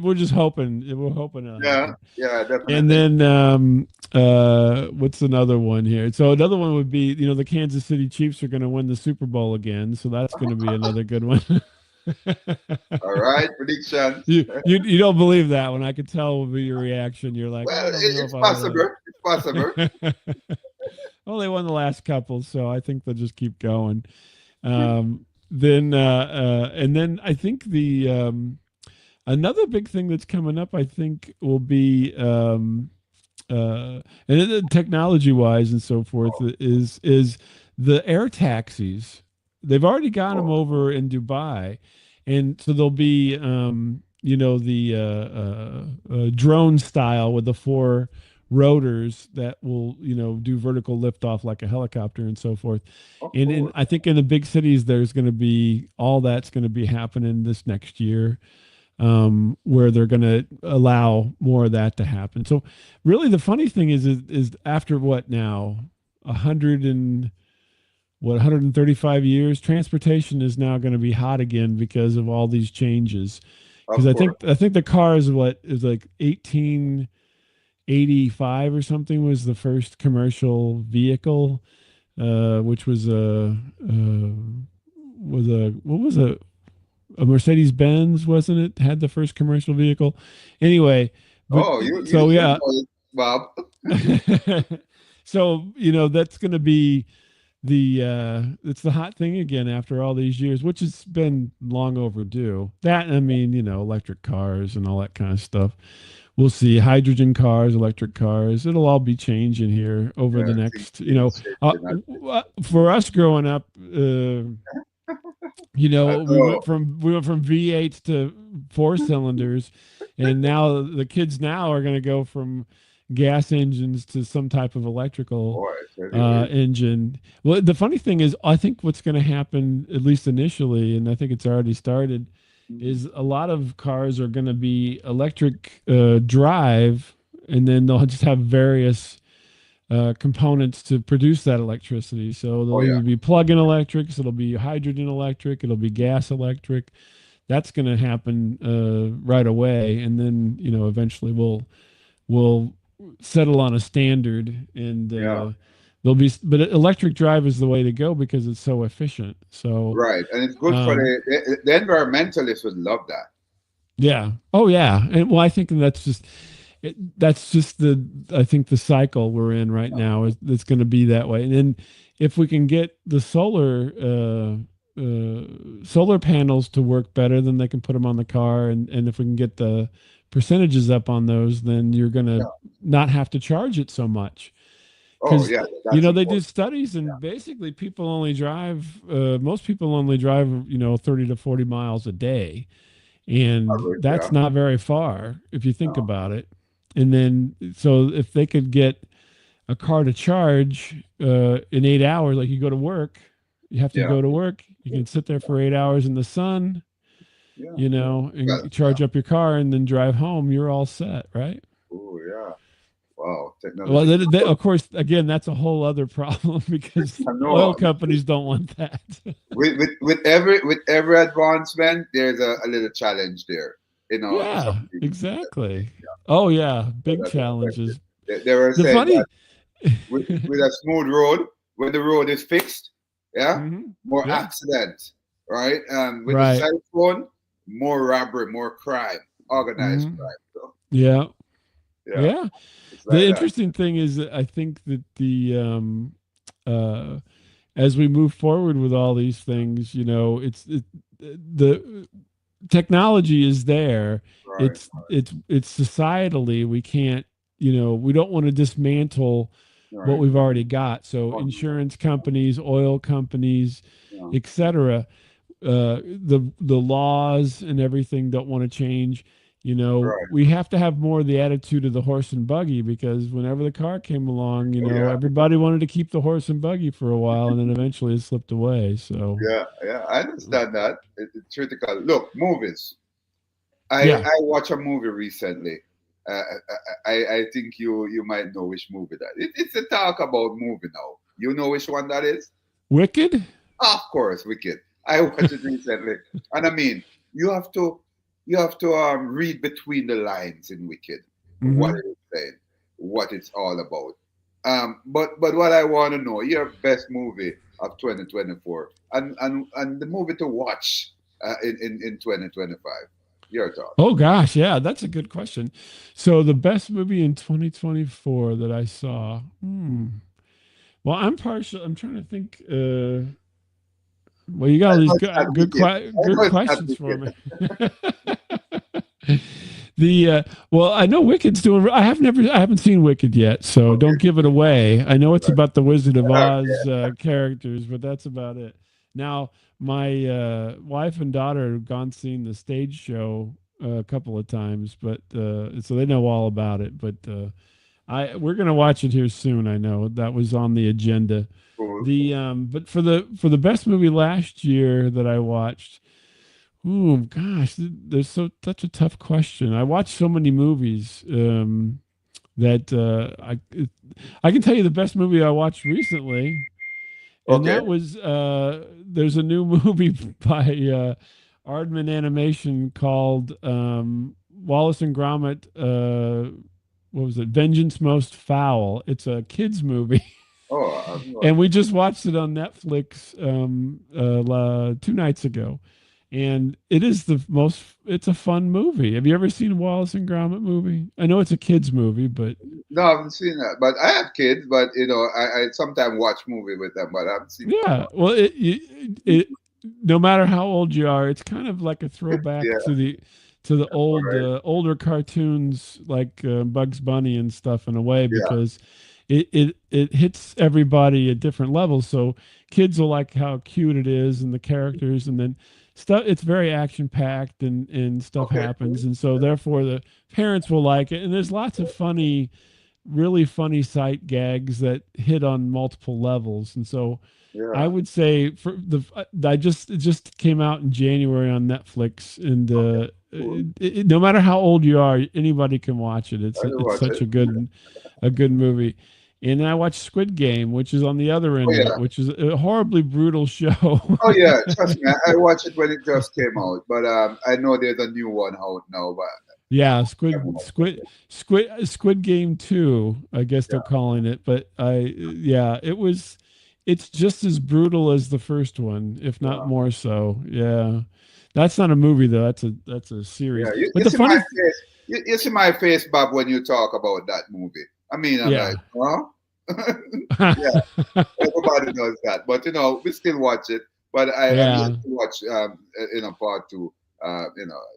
B: we're just hoping. We're hoping it'll
A: Yeah,
B: happen.
A: yeah,
B: And
A: definitely.
B: then what's another one here? So another one would be, the Kansas City Chiefs are going to win the Super Bowl again, so that's going to be another good one.
A: All right, predictions.
B: You don't believe that one. I could tell with your reaction. You're like,
A: Well,
B: I don't know
A: it's
B: if I
A: possible. It's possible.
B: really. Well, they won the last couple, so I think they'll just keep going. Then and then I think the another big thing that's coming up, I think, will be and technology wise and so forth
A: Oh,
B: is the air taxis. They've already got them
A: oh,
B: over in Dubai, and so there'll be the drone style with the four rotors that will do vertical liftoff like a helicopter and so forth.
A: of
B: And
A: course.
B: I think in the big cities there's going to be all that's going to be happening this next year, where they're going to allow more of that to happen. So, really, the funny thing is after what now, 135 years, transportation is now going to be hot again because of all these changes. Because
A: Of
B: I
A: course.
B: think I think the car is what is like 1885 or something was the first commercial vehicle, which was a what was a Mercedes Benz, wasn't it? Had the first commercial vehicle. Anyway, but
A: Oh, you
B: so
A: you
B: yeah.
A: know it, Bob.
B: So that's going to be it's the hot thing again after all these years, which has been long overdue. That, I mean, electric cars and all that kind of stuff. We'll see hydrogen cars, electric cars. It'll all be changing here over the
A: Yeah,
B: next,
A: things changing.
B: for us growing up.
A: I
B: We went
A: know.
B: from V8s to four cylinders, and now the kids now are going to go from gas engines to some type of electrical
A: Boy, I tell you,
B: engine. Well, the funny thing is, I think what's going to happen, at least initially, and I think it's already started,
A: mhm.
B: is a lot of cars are going to be electric drive, and then they'll just have various components to produce that electricity. So
A: Oh
B: they'll
A: yeah.
B: either be plug-in electrics, it'll be hydrogen electric, it'll be gas electric. That's going to happen right away, and then eventually we'll settle on a standard, and
A: Yeah.
B: there'll be. But electric drive is the way to go because it's so efficient. So
A: Right. And it's good for
B: um,
A: the environmentalists would love that.
B: Yeah. Oh, yeah. And well, I think that's just the I think the cycle we're in right now is it's going to be that way. And then if we can get the solar panels to work better, then they can put them on the car, and if we can get the percentages up on those, then you're going to
A: Yeah.
B: not have to charge it so much.
A: Oh,
B: Because
A: yeah, that's
B: they do
A: important.
B: studies, and basically people only drive most people only drive 30 to 40 miles a day, and
A: Average,
B: that's
A: yeah.
B: not very far if you think
A: No.
B: about it. And then so if they could get a car to charge in 8 hours, like you go to work, you have to
A: Yeah.
B: go to work, you can sit there for 8 hours in the sun,
A: Yeah. Well,
B: and
A: yeah.
B: charge up your car and then drive home, you're all set, right?
A: Oh, yeah. Wow.
B: Well,
A: Technology.
B: of course, again, that's a whole other problem because
A: I
B: oil
A: know.
B: companies don't want that.
A: With every advancement, there's a little challenge there.
B: Yeah,
A: Something
B: exactly. Oh yeah, big
A: that affected.
B: challenges.
A: They were
B: The
A: saying that
B: funny,
A: with a smooth road, when the road is fixed, yeah,
B: hmm,
A: more
B: yeah,
A: accidents, right? With the
B: right.
A: cell phone, more robbery, more crime, organized
B: Hmm,
A: crime. So
B: yeah,
A: yeah,
B: yeah.
A: it's
B: The
A: like that.
B: interesting thing is that I think that uh, as we move forward with all these things, the technology is there.
A: Right,
B: It's societally we can't, we don't want to dismantle what
A: right.
B: we've already got. So
A: Oh,
B: insurance companies, oil companies,
A: yeah,
B: etc. The laws and everything don't want to change.
A: right.
B: We have to have more of the attitude of the horse and buggy, because whenever the car came along,
A: Oh, yeah,
B: everybody wanted to keep the horse and buggy for a while, and then eventually it slipped away. So
A: yeah, yeah. I understand that. It's critical. Look, movies. I
B: yeah,
A: I watched a movie recently. I think you might know which movie that. It's a talk about movie now. You know which one that is?
B: Wicked.
A: Of course, Wicked. I watched it recently, and I mean, you have to read between the lines in Wicked, what
B: Hmm.
A: it is saying, what it's all about. But what I want to know, your best movie of 2024, and the movie to watch in 2025. Your thoughts?
B: Oh gosh, yeah, that's a good question. So the best movie in 2024 that I saw. Well, I'm partial. I'm trying to think. Well, you got
A: I
B: all these
A: know it's not Wicked. I
B: good
A: know it's not
B: questions for
A: Wicked.
B: me. Well, I know Wicked's doing. I haven't seen Wicked yet, so
A: Okay,
B: don't give it away. I know it's
A: right.
B: about the Wizard of
A: Okay.
B: Oz characters, but that's about it. Now, my wife and daughter have gone seen the stage show a couple of times, but so they know all about it. But we're gonna watch it here soon. I know that was on the agenda.
A: Cool.
B: But for the best movie last year that I watched. Oh gosh, there's such a tough question. I watched so many movies that I can tell you the best movie I watched recently, and
A: Okay.
B: that was there's a new movie by Aardman Animation called Wallace and Gromit. What was it? Vengeance Most Foul. It's a kids movie.
A: Oh, I've
B: And
A: watched
B: we
A: it.
B: just watched it on Netflix 2 nights ago, and it is the most. It's a fun movie. Have you ever seen a Wallace and Gromit movie? I know it's a kids movie, but
A: No, I haven't seen that. But I have kids, but I sometimes watch movie with them, but I haven't seen that
B: yeah. Well, no matter how old you are, it's kind of like a
A: one.
B: throwback
A: Yeah,
B: to the
A: all
B: old
A: right.
B: older cartoons like Bugs Bunny and stuff in a way,
A: Yeah,
B: because it hits everybody at different levels. So kids will like how cute it is and the characters, and then stuff. It's very action packed, and stuff
A: okay,
B: happens,
A: cool.
B: and so therefore the parents will like it. And there's lots of really funny sight gags that hit on multiple levels, and so I
A: Yeah,
B: would say for the it just came out in January on Netflix, and
A: okay, cool.
B: no matter how old you are, anybody can watch it.
A: I will
B: It's
A: watch
B: such
A: it.
B: a good movie. And then I watched Squid Game, which is on the other
A: Oh
B: end of it,
A: yeah,
B: which is a horribly brutal show.
A: oh yeah. Trust me, I watched it when it just came out, but I know there's a new one out now, but
B: Yeah,
A: I haven't watched it yet.
B: Squid Game 2, I guess they're
A: Yeah,
B: calling it, but yeah, it's just as brutal as the first one, if not
A: yeah,
B: more so. Yeah. That's not a movie though. That's a series.
A: Yeah,
B: But
A: you
B: the
A: see my
B: funny,
A: face. You see my face, Bob, when you talk about that movie. I mean, I'm like,
B: yeah.
A: huh? Yeah, everybody knows that. But we still watch it. But I'm yet
B: Yeah.
A: to watch, part two.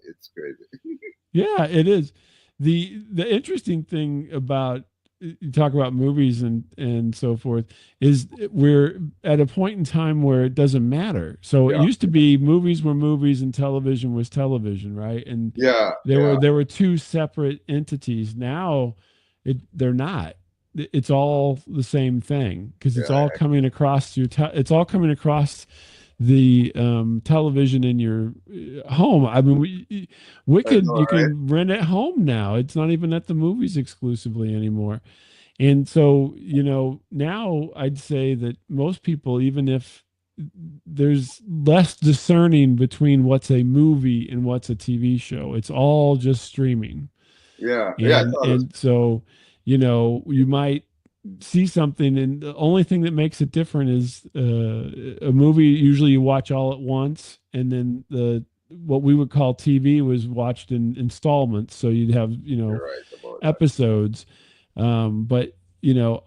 A: It's crazy.
B: Yeah, it is. The interesting thing about you talk about movies and so forth is we're at a point in time where it doesn't matter. So it
A: Yeah,
B: used to be movies were movies and television was television, right? And
A: yeah,
B: there were
A: yeah,
B: there were two separate entities. Now they're not. It's all the same thing because it's all
A: yeah.
B: coming across it's all coming across the television in your home. I mean,
A: I
B: Wicked,
A: know,
B: you
A: right?
B: can rent at home now. It's not even at the movies exclusively anymore. And so, now I'd say that most people, even if there's less discerning between what's a movie and what's a TV show, it's all just streaming.
A: Yeah, yeah. It's
B: And
A: all the
B: and so, you might see something and the only thing that makes it different is a movie usually you watch all at once, and then the what we would call TV was watched in installments, so you'd have
A: You're right about that.
B: episodes. But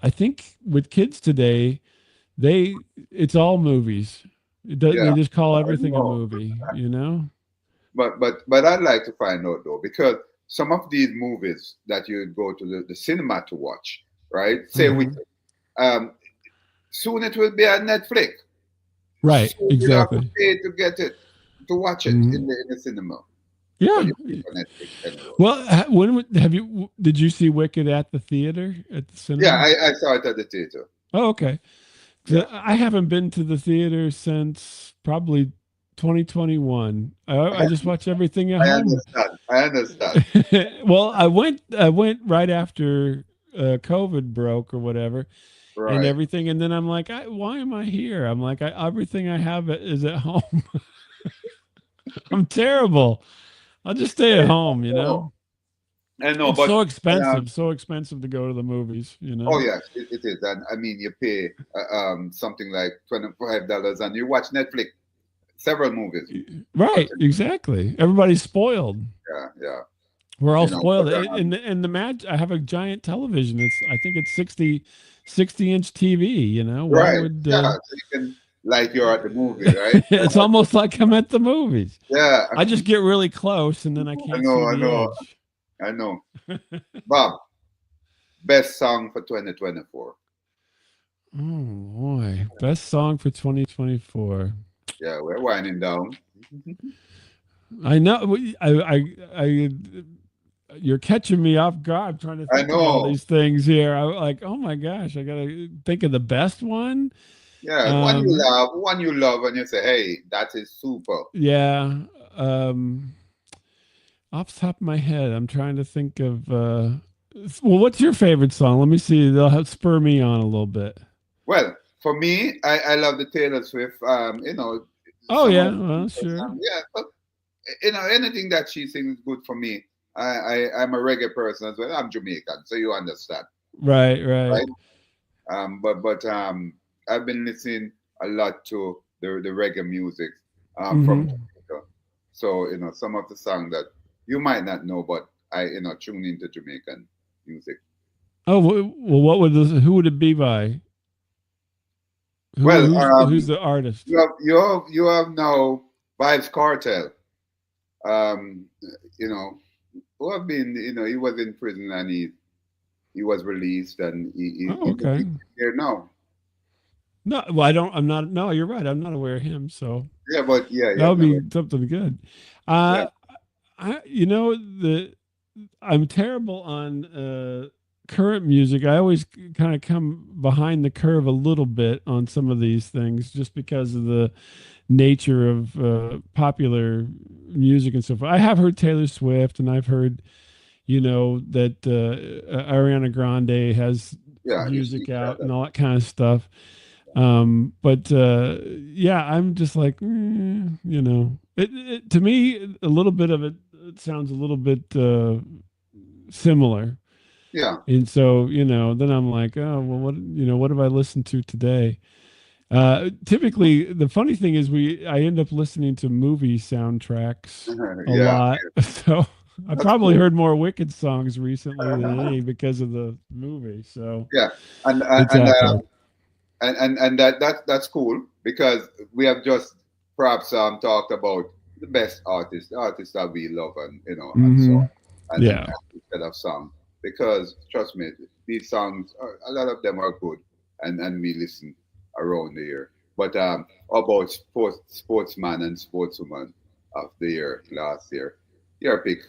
B: I think with kids today, it's all movies. They
A: Yeah,
B: just call
A: I
B: everything a
A: know.
B: movie.
A: But I'd like to find out though, because some of these movies that you go to the cinema to watch, right? Say we
B: Hmm.
A: um soon it will be on Netflix.
B: Right,
A: Soon you have to
B: exactly.
A: pay to get it to watch it
B: Hmm.
A: in the cinema. But
B: Yeah.
A: you pay for Netflix anyway.
B: Well, have you did you see Wicked at the theater at the
A: Yeah,
B: cinema?
A: I saw it at the theater.
B: Oh, okay. 'Cause
A: Yeah.
B: I haven't been to the theater since probably 2021. I just watch everything at
A: I
B: home.
A: understand. I understand.
B: Well, I went right after COVID broke or whatever and
A: Right.
B: everything, and then I'm like, why am I here? I'm like, everything I have is at home. I'm terrible. I'll just stay at home.
A: Oh, I know,
B: It's
A: but
B: so expensive to go to the movies.
A: oh yes, it is. And I mean, you pay something like $25, and you watch Netflix several movies. For
B: Right, exactly. Everybody's spoiled.
A: Yeah, yeah.
B: We're all
A: But
B: spoiled. And the match, I have a giant television. I think it's 60-inch TV. Why
A: right,
B: would
A: yeah. So you can like you're at the movie, right?
B: it's almost like I'm at the movies.
A: Yeah,
B: I just get really close and then I
A: I
B: can't see
A: know, I
B: the
A: know,
B: edge.
A: I know. Bob, best song for 2024.
B: Oh boy. Best song for 2024.
A: Yeah, we're winding down.
B: I know I you're catching me off guard. I'm trying to
A: I
B: think of all
A: know.
B: these things here. I like, oh my gosh, I gotta think of the best one.
A: Yeah,
B: Um,
A: one you love, and you say, "Hey, that is super."
B: yeah. Um, Off the top of my head, I'm trying to think of. Well, what's your favorite song? Let me see. They'll spur me on a little bit.
A: Well, for me, I love the Taylor Swift.
B: Oh
A: Some of
B: yeah, well
A: the
B: sure.
A: yeah, but anything that she sings is good for me. I'm a reggae person as well. I'm Jamaican, so you understand,
B: Right, right.
A: right? But I've been listening a lot to the reggae music from
B: Hmm.
A: Jamaica. So some of the songs that you might not know, but I tune into Jamaican music.
B: Oh well, who would it be by?
A: Well,
B: Who's the artist?
A: you have now Vibes Cartel. Um, you know, who have been he was in prison and he was released and
B: Oh, okay.
A: he's here now.
B: No, well, I don't. I'm not. No, you're right. I'm not aware of him. So
A: Yeah, but yeah, you
B: that
A: have
B: would
A: never.
B: be something good.
A: Yeah,
B: Uh, the I'm terrible on current music. I always kind of come behind the curve a little bit on some of these things just because of the nature of popular music and so forth. I have heard Taylor Swift and I've heard, that Ariana Grande has
A: yeah, you
B: music
A: said
B: out
A: that.
B: and all that kind of stuff. But yeah, I'm just like, to me, a little bit of it sounds a little bit similar.
A: Yeah,
B: And so, then I'm like, oh, well, what have I listened to today? Typically, the funny thing is I end up listening to movie soundtracks a
A: Yeah,
B: lot. So I
A: that's
B: probably
A: cool.
B: heard more Wicked songs recently than any because of the movie. So
A: Yeah, and
B: it's out there.
A: that's cool because we have just perhaps talked about the best artists, the artists that we love, and and so
B: Hmm.
A: on, and
B: Yeah.
A: instead of song, because trust me, these songs a lot of them are good, and we listen around the year. But how about sportsman and sportswoman of the year last year? Your pick.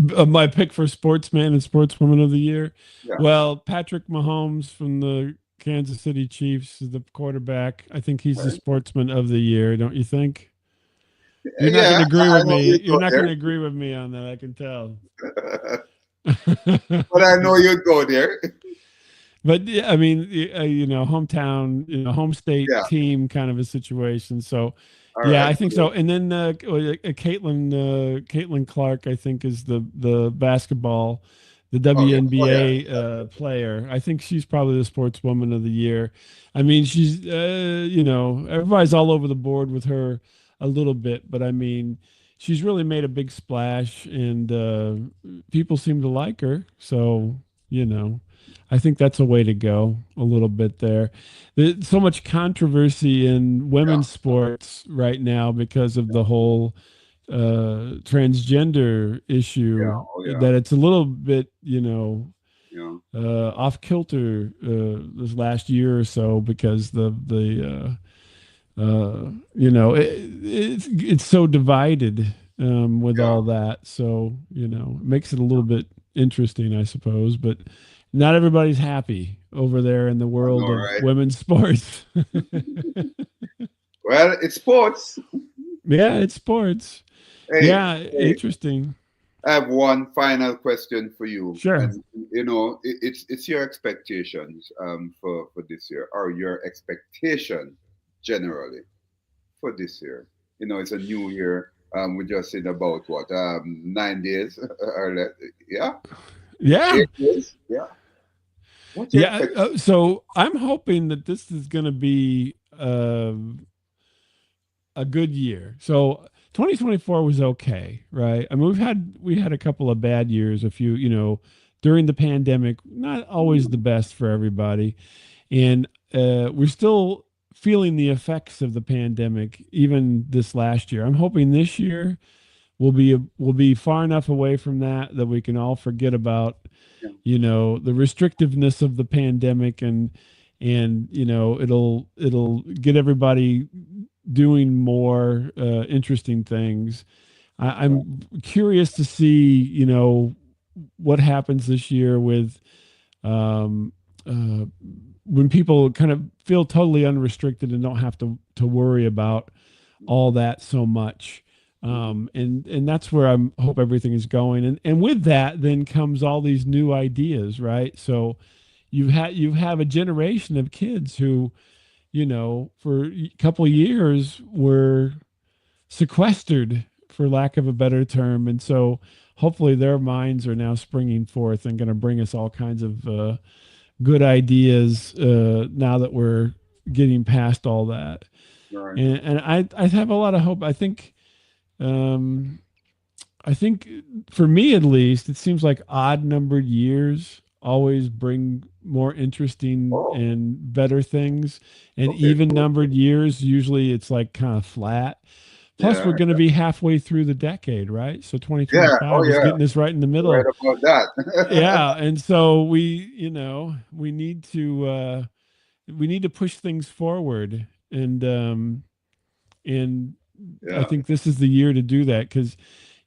B: My pick for sportsman and sportswoman of the year.
A: Yeah.
B: Well, Patrick Mahomes from the Kansas City Chiefs is the quarterback. I think he's the
A: Right.
B: sportsman of the year, don't you think? You're not going
A: Yeah,
B: to agree
A: I
B: with
A: know
B: me.
A: you
B: You're
A: go
B: not going
A: there.
B: to agree with me on that, I can tell.
A: But I know you'd go there.
B: But yeah, I mean, hometown, home state
A: Yeah.
B: team kind of a situation. So,
A: All
B: yeah,
A: right.
B: I think
A: Cool.
B: so. And then Caitlin Clark, I think, is the basketball, the
A: Okay. Oh yeah.
B: WNBA player. I think she's probably the sportswoman of the year. I mean, she's everybody's all over the board with her a little bit, but I mean, she's really made a big splash, and people seem to like her. So, you know. I think that's a way to go a little bit there. There's so much controversy in
A: Yeah.
B: women's sports right now because of the whole transgender
A: Yeah.
B: issue
A: Oh yeah.
B: that it's a little bit,
A: Yeah.
B: off kilter this last year or so because it's so divided with
A: Yeah.
B: all that. So, it makes it a little bit interesting, I suppose, but not everybody's happy over there in the
A: I know,
B: world of
A: right?
B: women's sports.
A: Well, it's sports.
B: Yeah, it's sports.
A: Hey,
B: Yeah,
A: hey,
B: interesting.
A: I have one final question for you,
B: Sure.
A: and it's your expectations for this year, or your expectation generally for this year. It's a new year. We just in about what 9 days or less. Yeah,
B: Yeah.
A: 8 days. Yeah. What's your
B: Yeah.
A: expectation?
B: So I'm hoping that this is going to be a good year. So 2024 was okay, right? I mean, we had a couple of bad years, a few, during the pandemic, not always the best for everybody. And we're still feeling the effects of the pandemic even this last year. I'm hoping this year we'll be far enough away from that we can all forget about
A: Yeah.
B: the restrictiveness of the pandemic, and it'll get everybody doing more interesting things.
A: Right.
B: I'm curious to see what happens this year with um, uh, when people kind of feel totally unrestricted and don't have to worry about all that so much.
A: Mhm.
B: And that's where I hope everything is going. And with that, then comes all these new ideas, right? So you have a generation of kids who, for a couple of years were sequestered, for lack of a better term, and so hopefully their minds are now springing forth and going to bring us all kinds of good ideas now that we're getting past all that.
A: Right.
B: And I have a lot of hope. Um, I think for me at least, it seems like odd numbered years always bring more interesting
A: Oh,
B: and better things, and
A: okay,
B: even
A: cool.
B: numbered years usually it's like kind of flat. Plus, we're
A: Yeah,
B: going to be halfway through the decade, right? So
A: yeah. Oh,
B: 2025 is
A: yeah.
B: getting us right in the
A: You're right
B: middle.
A: about that.
B: Yeah, and so we need to push things forward, and I
A: Yeah,
B: think this is the year to do that because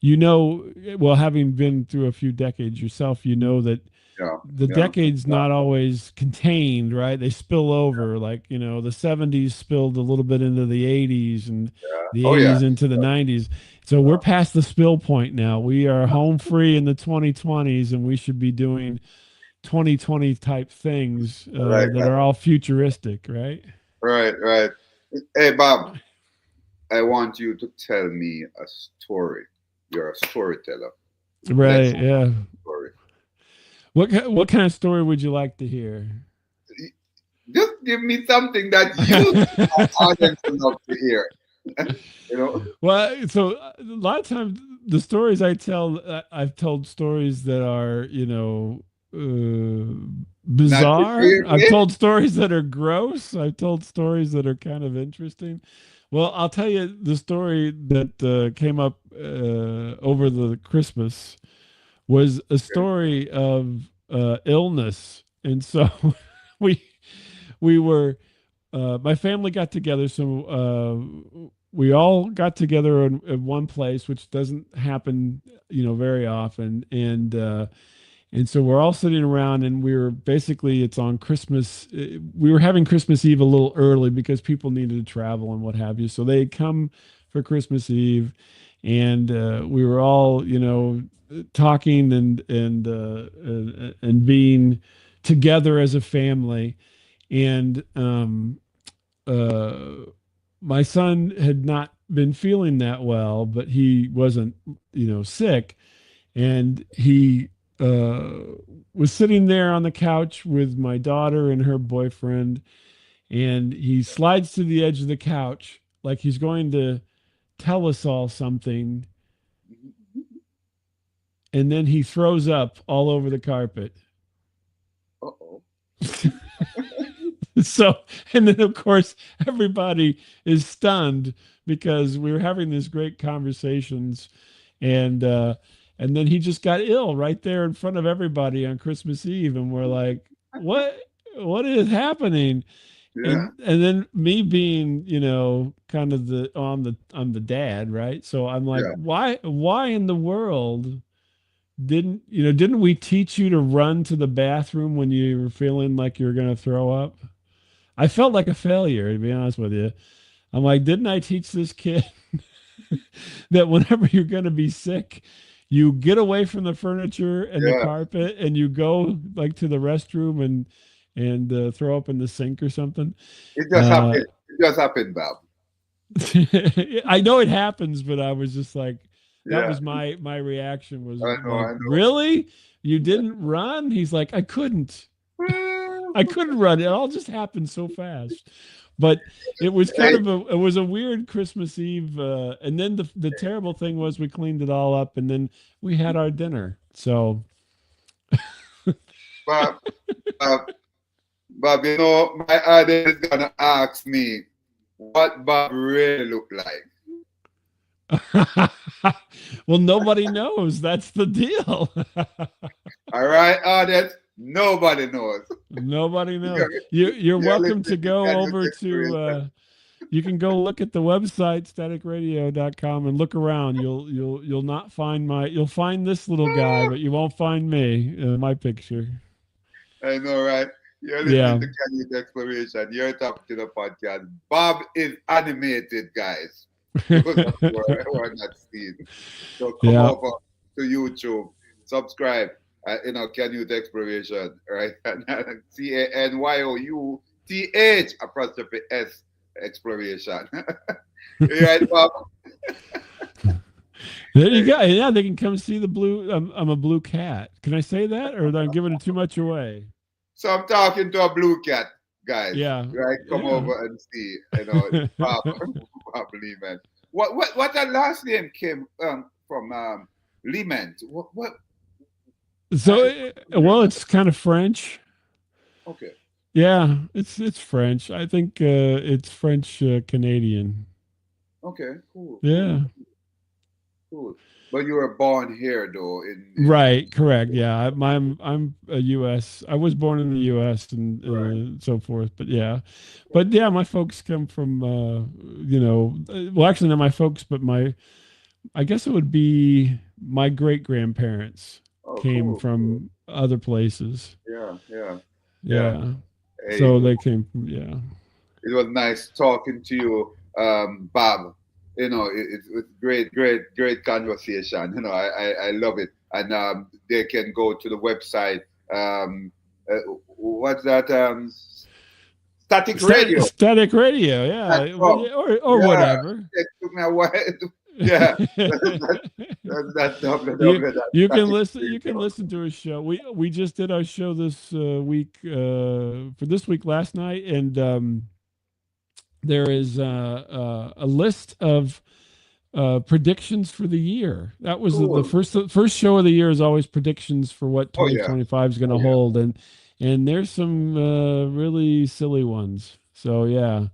B: well, having been through a few decades yourself, you know that
A: yeah,
B: the
A: yeah,
B: decade's not always contained, right? They spill over, like the 70s spilled a little bit into the 80s, and
A: yeah.
B: the
A: Oh, yeah.
B: 80s into the 90s. So we're past the spill point now. We are home free in the 2020s, and we should be doing 2020 type things
A: I like
B: that
A: that.
B: are all futuristic, right?
A: Right, right. Hey, Bob, I want you to tell me a story. You're a storyteller. Let's
B: Right, yeah.
A: story.
B: What kind of story would you like to hear?
A: Just give me something that you audience would love to hear. You know?
B: Well, so a lot of times the stories I tell, I've told stories that are,
A: Not to
B: bizarre.
A: hear
B: I've
A: me?
B: told stories that are gross. I've told stories that are kind of interesting. Well, I'll tell you the story that came up over the Christmas was a story of illness, and so we we were my family got together, so we all got together in one place, which doesn't happen, very often, and so we're all sitting around, and we were basically it's on Christmas. We were having Christmas Eve a little early because people needed to travel and what have you, so they had come for Christmas Eve, and we were all, talking and being together as a family, and uh, my son had not been feeling that well, but he wasn't, sick, and he uh, was sitting there on the couch with my daughter and her boyfriend, and he slides to the edge of the couch like he's going to tell us all something, and then he throws up all over the carpet.
A: Uh-oh.
B: So, and then of course everybody is stunned because we were having these great conversations, and then he just got ill right there in front of everybody on Christmas Eve, and we're like, what is happening?
A: Yeah,
B: And then me being, kind of I'm the dad, right? So I'm like,
A: yeah.
B: why in the world didn't we teach you to run to the bathroom when you were feeling like you're going to throw up? I felt like a failure, to be honest with you. I'm like, didn't I teach this kid that whenever you're going to be sick, you get away from the furniture and the
A: Yeah.
B: carpet, and you go like to the restroom and throw up in the sink or something?
A: It just
B: Uh,
A: happened. It just happened, Bob.
B: I know it happens, but I was just like, that
A: Yeah.
B: was my reaction was
A: I know,
B: like,
A: I
B: really? You didn't run? He's like, I couldn't. I
A: know.
B: couldn't run. It all just happened so fast. But it was kind
A: Hey,
B: of it was a weird Christmas Eve. And then the terrible thing was we cleaned it all up, and then we had our dinner. So
A: Bob, Bob, Bob, my audience is gonna ask me what Bob really looked like.
B: well, nobody knows. That's the deal.
A: All right, audience, nobody knows.
B: Nobody knows.
A: You're,
B: You're
A: you're
B: welcome to
A: listening to
B: go
A: Canyouth
B: over
A: Exploration.
B: to you can go look at the website staticradio.com and look around. You'll not find you'll find this little guy, but you won't find me, my picture.
A: I know, right? You're listening
B: Yeah.
A: to Canyouth Exploration. You're talking to the podcast. Bob is animated, guys. Those of you who are not seen. So come
B: Yeah.
A: over to YouTube, subscribe. Canute Exploration, right? CANYOUTH apostrophe S Exploration. Right, Bob?
B: There you go. Yeah, they can come see the blue. I'm a blue cat. Can I say that, or am I giving it too much away?
A: So I'm talking to a blue cat, guys.
B: Yeah.
A: Right? Come
B: Yeah.
A: over and see. Bob, Bob LeMent. What that last name came from LeMent. What?
B: So, well, it's kind of French.
A: Okay.
B: Yeah, it's French. I think it's French Canadian.
A: Okay. Cool.
B: Yeah.
A: Cool. But you were born here, though.
B: Right, correct. Yeah, I'm a U.S. I was born in the U.S. and
A: Right.
B: so forth. But yeah, my folks come from well, actually not my folks, but I guess it would be my great grandparents
A: Oh,
B: came
A: cool.
B: from other places.
A: Yeah. Yeah. Yeah.
B: Yeah,
A: Hey,
B: so they came from
A: it was nice talking to you, Bob. It was great conversation. I love it. And they can go to the website. What's that? Static Radio.
B: Static radio.
A: That's
B: Yeah,
A: all.
B: or
A: Yeah,
B: whatever.
A: it took me a while. Yeah, that's
B: you you can
A: www.static
B: listen you can
A: radio.
B: listen to a show. We just did our show this week for this week last night, and there is a list of predictions for the year. That was
A: Cool.
B: the first show of the year is always predictions for what
A: Oh yeah.
B: 2025 is going
A: Oh
B: to
A: yeah.
B: hold, and there's some really silly ones. So yeah,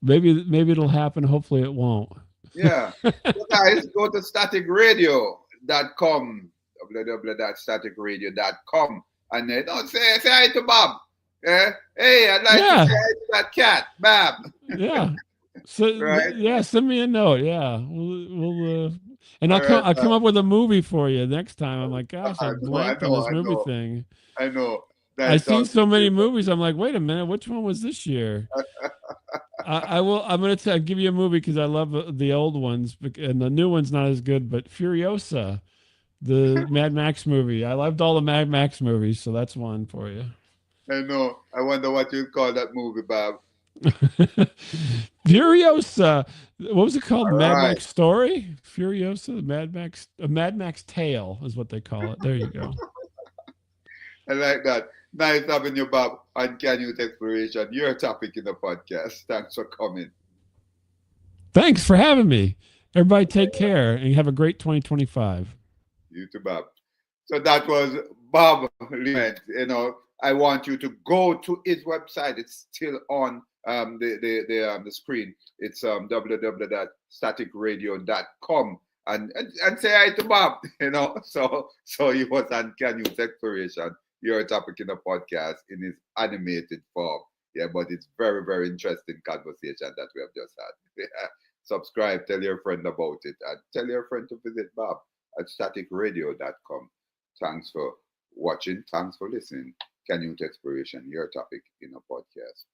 B: maybe it'll happen. Hopefully it won't.
A: Yeah. So guys, go to staticradio.com, www.staticradio.com, and don't say hi to Bob. Hey, I'd like to say
B: Yeah,
A: hi to that cat, Bob.
B: yeah. So
A: Right?
B: yeah, send me a note. Yeah, we'll and
A: All right.
B: I'll come up with a movie for you next time. I'm like, gosh, I
A: I know, I
B: blanked on
A: know,
B: this
A: I
B: movie
A: know,
B: thing.
A: I know.
B: I've
A: Nice
B: seen
A: talking
B: so
A: to
B: many
A: you.
B: movies. I'm like, wait a minute, which one was this year? I will. I'm going to give you a movie because I love the old ones, and the new one's not as good. But Furiosa, the Mad Max movie. I loved all the Mad Max movies, so that's one for you.
A: I know. I wonder what you call that movie, Bob.
B: Furiosa. What was it called?
A: All
B: Mad
A: right.
B: Max Story. Furiosa. Mad Max. A Mad Max Tale is what they call it. There you go.
A: I like that. Nice having you, Bob, on Canute Exploration, your topic in the podcast. Thanks for coming.
B: Thanks for having me. Everybody, take care and have a great 2025.
A: You too, Bob. So that was Bob LeMent. I want you to go to his website. It's still on the screen. It's www.staticradio.com, and say hi to Bob. So he was on Canyouth Exploration, your topic in the podcast in his animated form. Yeah, but it's very, very interesting conversation that we have just had. Yeah. Subscribe, tell your friend about it, and tell your friend to visit Bob at staticradio.com. Thanks for watching. Thanks for listening. Canute Exploration, your topic in a podcast.